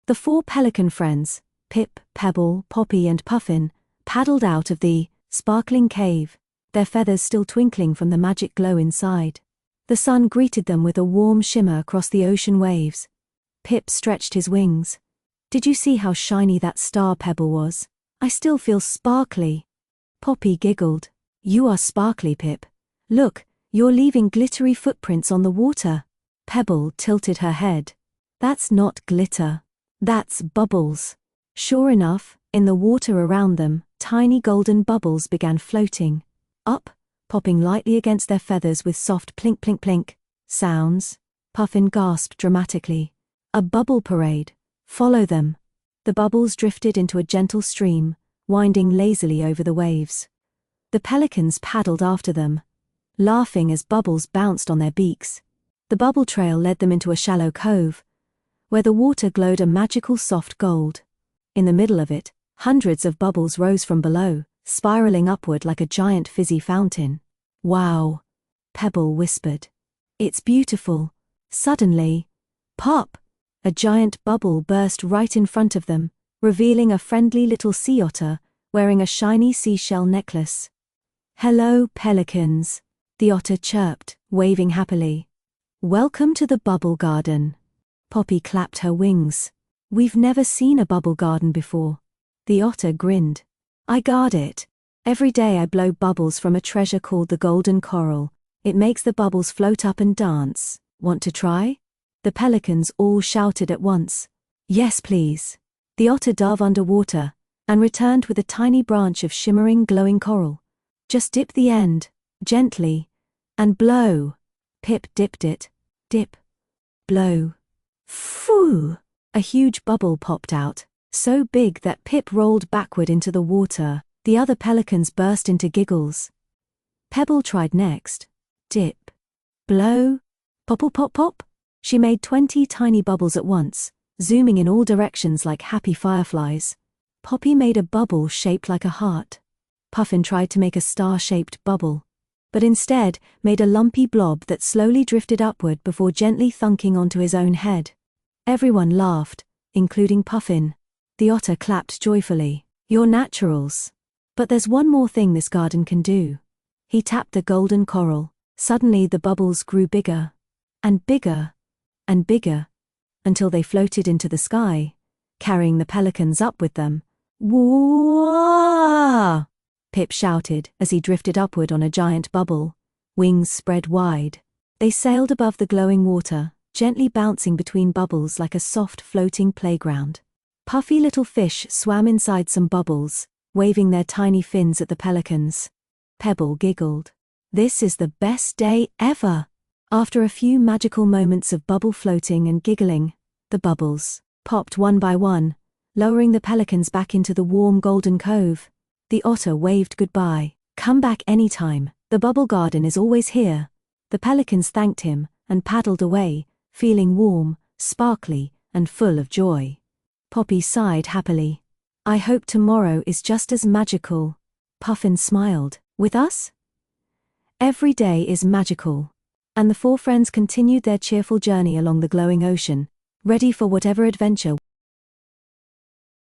The four pelican friends, Pip, Pebble, Poppy and Puffin, paddled out of the sparkling cave, their feathers still twinkling from the magic glow inside. The sun greeted them with a warm shimmer across the ocean waves. Pip stretched his wings. "Did you see how shiny that star, Pebble, was? I still feel sparkly." Poppy giggled. "You are sparkly, Pip. Look, you're leaving glittery footprints on the water." Pebble tilted her head. "That's not glitter. That's bubbles." Sure enough, in the water around them, tiny golden bubbles began floating up, popping lightly against their feathers with soft plink plink plink sounds. Puffin gasped dramatically. "A bubble parade. Follow them." The bubbles drifted into a gentle stream, winding lazily over the waves. The pelicans paddled after them, laughing as bubbles bounced on their beaks. The bubble trail led them into a shallow cove, where the water glowed a magical soft gold. In the middle of it, hundreds of bubbles rose from below, spiraling upward like a giant fizzy fountain. "Wow," Pebble whispered. "It's beautiful." Suddenly, pop! A giant bubble burst right in front of them, revealing a friendly little sea otter wearing a shiny seashell necklace. "Hello, pelicans," the otter chirped, waving happily. "Welcome to the bubble garden." Poppy clapped her wings. "We've never seen a bubble garden before." The otter grinned. "I guard it. Every day I blow bubbles from a treasure called the golden coral. It makes the bubbles float up and dance. Want to try?" The pelicans all shouted at once. "Yes, please." The otter dove underwater and returned with a tiny branch of shimmering glowing coral. "Just dip the end, gently, and blow." Pip dipped it. Dip. Blow. Phoo! A huge bubble popped out, so big that Pip rolled backward into the water. The other pelicans burst into giggles. Pebble tried next. Dip. Blow. Popple pop pop. She made 20 tiny bubbles at once, zooming in all directions like happy fireflies. Poppy made a bubble shaped like a heart. Puffin tried to make a star-shaped bubble, but instead made a lumpy blob that slowly drifted upward before gently thunking onto his own head. Everyone laughed, including Puffin. The otter clapped joyfully. "You're naturals. But there's one more thing this garden can do." He tapped the golden coral. Suddenly the bubbles grew bigger, and bigger, and bigger, until they floated into the sky, carrying the pelicans up with them. "Whoa!" Pip shouted as he drifted upward on a giant bubble, wings spread wide. They sailed above the glowing water, gently bouncing between bubbles like a soft floating playground. Puffy little fish swam inside some bubbles, waving their tiny fins at the pelicans. Pebble giggled. "This is the best day ever." After a few magical moments of bubble floating and giggling, the bubbles popped one by one, lowering the pelicans back into the warm golden cove. The otter waved goodbye. "Come back anytime, the bubble garden is always here." The pelicans thanked him and paddled away, feeling warm, sparkly, and full of joy. Poppy sighed happily. "I hope tomorrow is just as magical." Puffin smiled. "With us? Every day is magical." And the four friends continued their cheerful journey along the glowing ocean, ready for whatever adventure